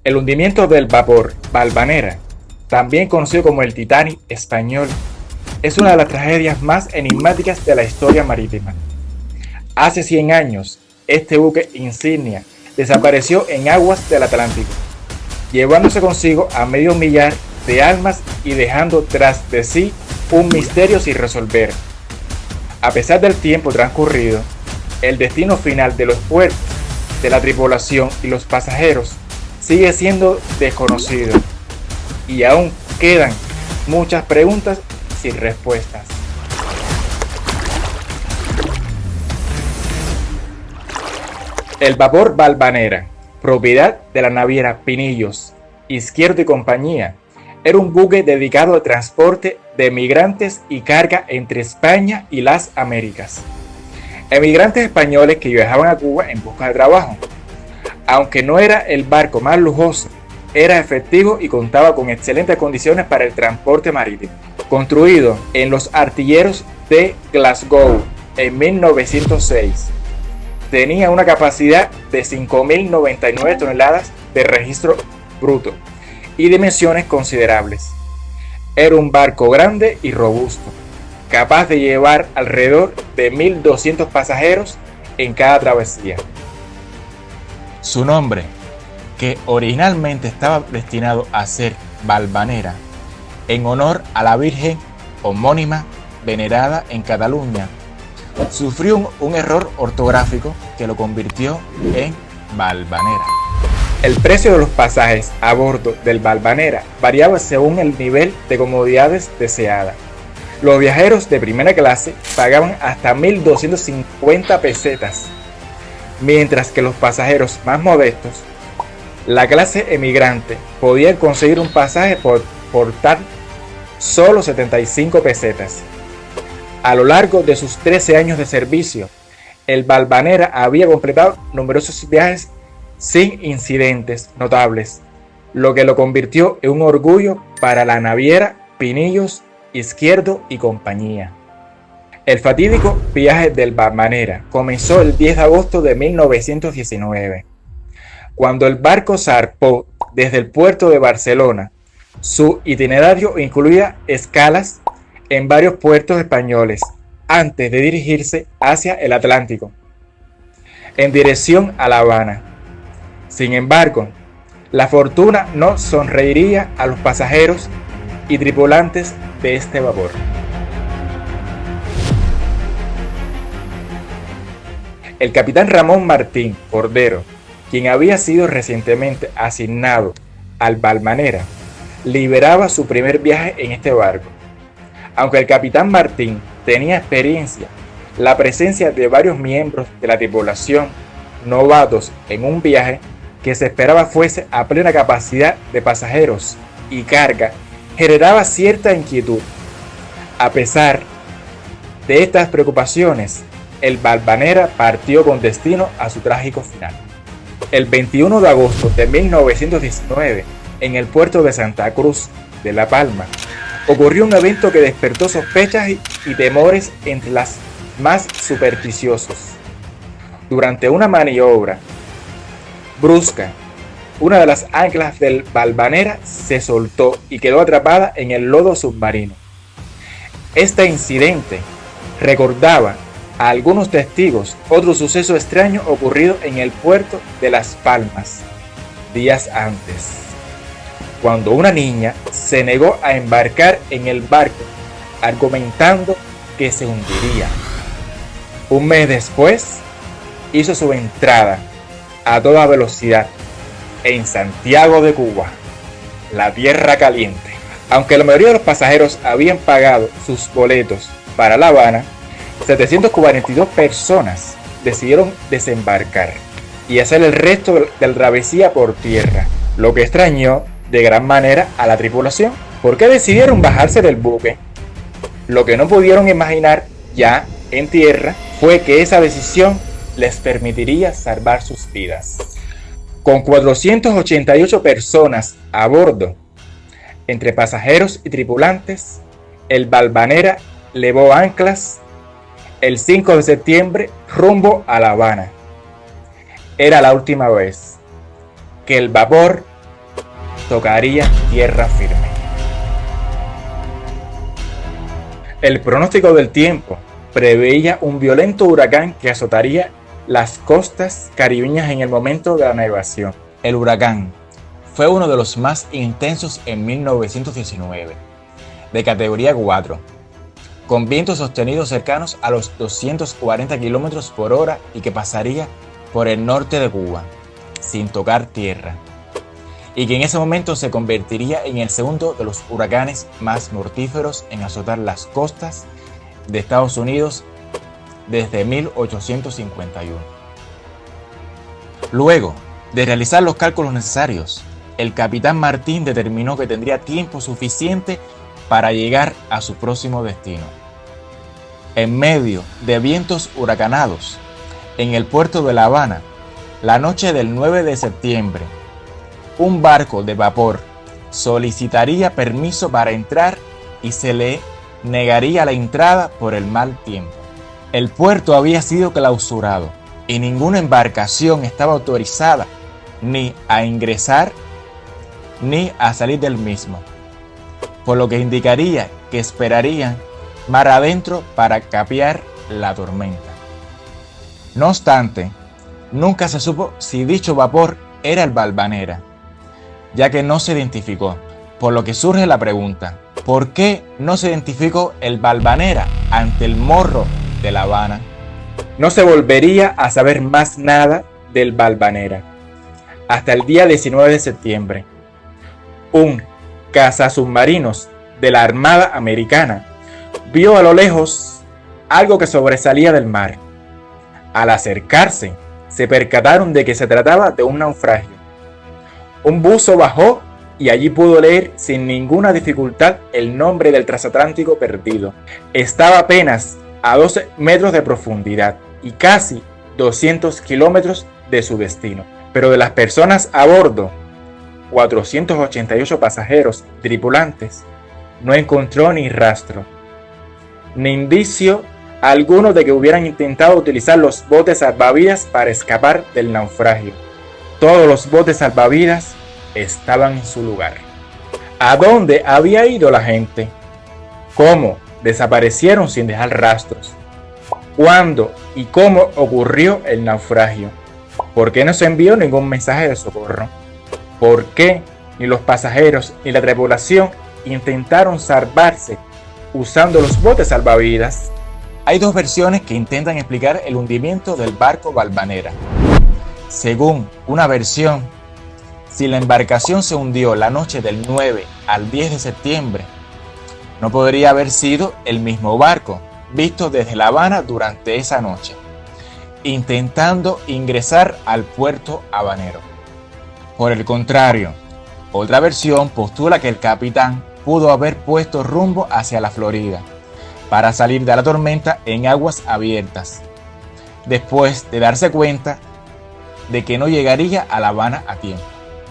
El hundimiento del vapor Valvanera, también conocido como el Titanic español, es una de las tragedias más enigmáticas de la historia marítima. Hace 100 años, este buque insignia desapareció en aguas del Atlántico, llevándose consigo a medio millar de almas y dejando tras de sí un misterio sin resolver. A pesar del tiempo transcurrido, el destino final de los puertos, de la tripulación y los pasajeros sigue siendo desconocido, y aún quedan muchas preguntas sin respuestas. El vapor Valvanera, propiedad de la naviera Pinillos, Izquierdo y compañía, era un buque dedicado al transporte de migrantes y carga entre España y las Américas. Emigrantes españoles que viajaban a Cuba en busca de trabajo. Aunque no era el barco más lujoso, era efectivo y contaba con excelentes condiciones para el transporte marítimo. Construido en los artilleros de Glasgow en 1906, tenía una capacidad de 5.099 toneladas de registro bruto y dimensiones considerables. Era un barco grande y robusto, capaz de llevar alrededor de 1.200 pasajeros en cada travesía. Su nombre, que originalmente estaba destinado a ser Valvanera, en honor a la Virgen homónima venerada en Cataluña, sufrió un error ortográfico que lo convirtió en Valvanera. El precio de los pasajes a bordo del Valvanera variaba según el nivel de comodidades deseada. Los viajeros de primera clase pagaban hasta 1.250 pesetas, mientras que los pasajeros más modestos, la clase emigrante, podían conseguir un pasaje por tan solo 75 pesetas. A lo largo de sus 13 años de servicio, el Valvanera había completado numerosos viajes sin incidentes notables, lo que lo convirtió en un orgullo para la naviera Pinillos, Izquierdo y compañía. El fatídico viaje del Valvanera comenzó el 10 de agosto de 1919, cuando el barco zarpó desde el puerto de Barcelona. Su itinerario incluía escalas en varios puertos españoles antes de dirigirse hacia el Atlántico, en dirección a La Habana. Sin embargo, la fortuna no sonreiría a los pasajeros y tripulantes de este vapor. El capitán Ramón Martín Cordero, quien había sido recientemente asignado al Valvanera, lideraba su primer viaje en este barco. Aunque el capitán Martín tenía experiencia, la presencia de varios miembros de la tripulación novatos en un viaje que se esperaba fuese a plena capacidad de pasajeros y carga generaba cierta inquietud. A pesar de estas preocupaciones, el Valvanera partió con destino a su trágico final. El 21 de agosto de 1919, en el puerto de Santa Cruz de La Palma, ocurrió un evento que despertó sospechas y temores entre los más supersticiosos. Durante una maniobra brusca, una de las anclas del Valvanera se soltó y quedó atrapada en el lodo submarino. Este incidente recordaba a algunos testigos otro suceso extraño ocurrido en el puerto de Las Palmas días antes, cuando una niña se negó a embarcar en el barco, argumentando que se hundiría. Un mes después, hizo su entrada a toda velocidad en Santiago de Cuba, la tierra caliente. Aunque la mayoría de los pasajeros habían pagado sus boletos para La Habana, 742 personas decidieron desembarcar y hacer el resto de la travesía por tierra, lo que extrañó de gran manera a la tripulación. ¿Por qué decidieron bajarse del buque? Lo que no pudieron imaginar ya en tierra fue que esa decisión les permitiría salvar sus vidas. Con 488 personas a bordo, entre pasajeros y tripulantes, el Valvanera levó anclas el 5 de septiembre rumbo a La Habana. Era la última vez que el vapor tocaría tierra firme. El pronóstico del tiempo preveía un violento huracán que azotaría las costas caribeñas en el momento de la navegación. El huracán fue uno de los más intensos en 1919, de categoría 4, con vientos sostenidos cercanos a los 240 km por hora y que pasaría por el norte de Cuba, sin tocar tierra, y que en ese momento se convertiría en el segundo de los huracanes más mortíferos en azotar las costas de Estados Unidos desde 1851. Luego de realizar los cálculos necesarios, el capitán Martín determinó que tendría tiempo suficiente para llegar a su próximo destino. En medio de vientos huracanados, en el puerto de La Habana, la noche del 9 de septiembre, un barco de vapor solicitaría permiso para entrar y se le negaría la entrada por el mal tiempo. El puerto había sido clausurado y ninguna embarcación estaba autorizada ni a ingresar ni a salir del mismo, por lo que indicaría que esperarían mar adentro para capear la tormenta. No obstante, nunca se supo si dicho vapor era el Valvanera, ya que no se identificó, por lo que surge la pregunta: ¿por qué no se identificó el Valvanera ante el morro de La Habana? No se volvería a saber más nada del Valvanera hasta el día 19 de septiembre. Un cazasubmarinos de la Armada Americana vio a lo lejos algo que sobresalía del mar. Al acercarse, se percataron de que se trataba de un naufragio. Un buzo bajó y allí pudo leer sin ninguna dificultad el nombre del transatlántico perdido. Estaba apenas a 12 metros de profundidad y casi 200 kilómetros de su destino. Pero de las personas a bordo, 488 pasajeros tripulantes, no encontró ni rastro, ni indicio alguno de que hubieran intentado utilizar los botes salvavidas para escapar del naufragio. Todos los botes salvavidas estaban en su lugar. ¿A dónde había ido la gente? ¿Cómo desaparecieron sin dejar rastros? ¿Cuándo y cómo ocurrió el naufragio? ¿Por qué no se envió ningún mensaje de socorro? ¿Por qué ni los pasajeros ni la tripulación intentaron salvarse usando los botes salvavidas? Hay dos versiones que intentan explicar el hundimiento del barco Valvanera. Según una versión, si la embarcación se hundió la noche del 9 al 10 de septiembre, no podría haber sido el mismo barco visto desde La Habana durante esa noche, intentando ingresar al puerto habanero. Por el contrario, otra versión postula que el capitán pudo haber puesto rumbo hacia la Florida para salir de la tormenta en aguas abiertas, después de darse cuenta de que no llegaría a La Habana a tiempo.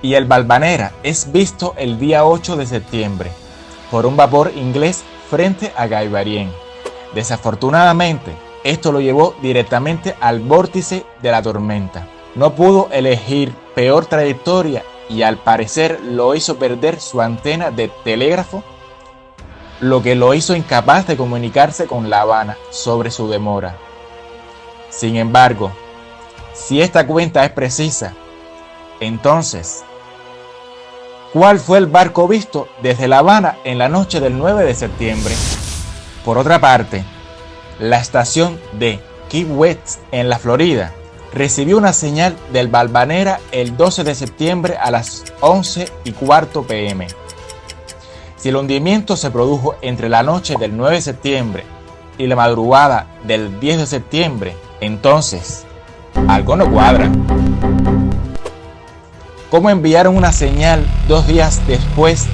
Y el Valvanera es visto el día 8 de septiembre por un vapor inglés frente a Gaivarien. Desafortunadamente, esto lo llevó directamente al vórtice de la tormenta. No pudo elegir peor trayectoria y al parecer lo hizo perder su antena de telégrafo, lo que lo hizo incapaz de comunicarse con La Habana sobre su demora. Sin embargo, si esta cuenta es precisa, entonces, ¿cuál fue el barco visto desde La Habana en la noche del 9 de septiembre? Por otra parte, la estación de Key West en la Florida recibió una señal del Valvanera el 12 de septiembre a las 11:15 p.m. Si el hundimiento se produjo entre la noche del 9 de septiembre y la madrugada del 10 de septiembre, entonces algo no cuadra. ¿Cómo enviaron una señal 2 días después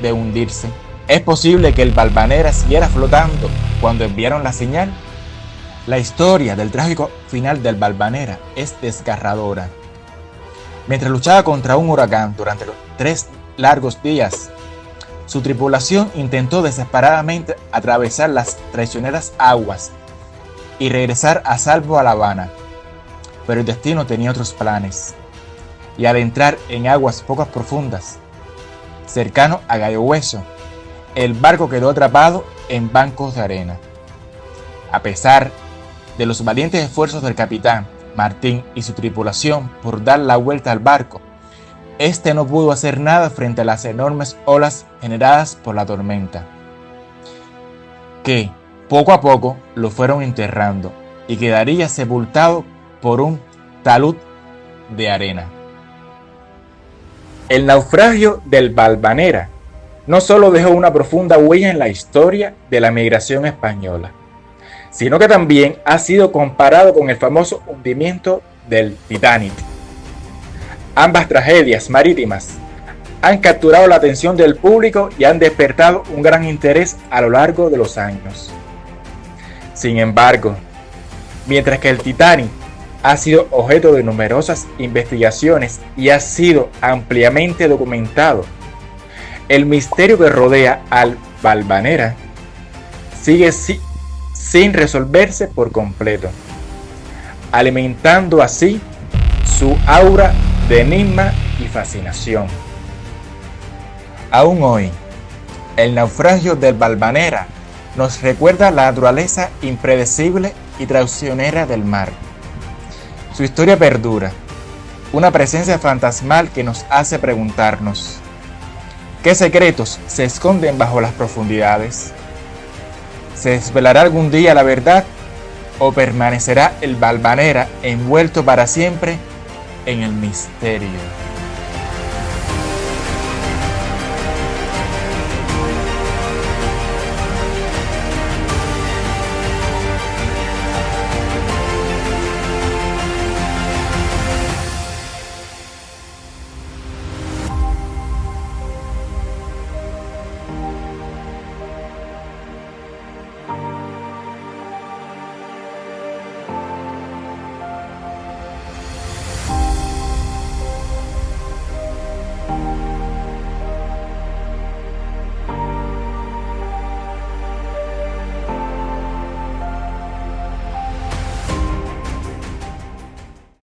de hundirse? ¿Es posible que el Valvanera siguiera flotando cuando enviaron la señal? La historia del trágico final del Valvanera es desgarradora. Mientras luchaba contra un huracán durante los 3 largos días, su tripulación intentó desesperadamente atravesar las traicioneras aguas y regresar a salvo a La Habana, pero el destino tenía otros planes, y al entrar en aguas poco profundas, cercano a Gallo Hueso, el barco quedó atrapado en bancos de arena. A pesar de los valientes esfuerzos del capitán Martín y su tripulación por dar la vuelta al barco, este no pudo hacer nada frente a las enormes olas generadas por la tormenta, que poco a poco lo fueron enterrando y quedaría sepultado por un talud de arena. El naufragio del Valvanera no solo dejó una profunda huella en la historia de la migración española, sino que también ha sido comparado con el famoso hundimiento del Titanic. Ambas tragedias marítimas han capturado la atención del público y han despertado un gran interés a lo largo de los años. Sin embargo, mientras que el Titanic ha sido objeto de numerosas investigaciones y ha sido ampliamente documentado, el misterio que rodea al Valvanera sigue sin resolverse por completo, alimentando así su aura de enigma y fascinación. Aún hoy, el naufragio del Valvanera nos recuerda la naturaleza impredecible y traicionera del mar. Su historia perdura, una presencia fantasmal que nos hace preguntarnos: ¿qué secretos se esconden bajo las profundidades? ¿Se desvelará algún día la verdad o permanecerá el Valvanera envuelto para siempre en el misterio?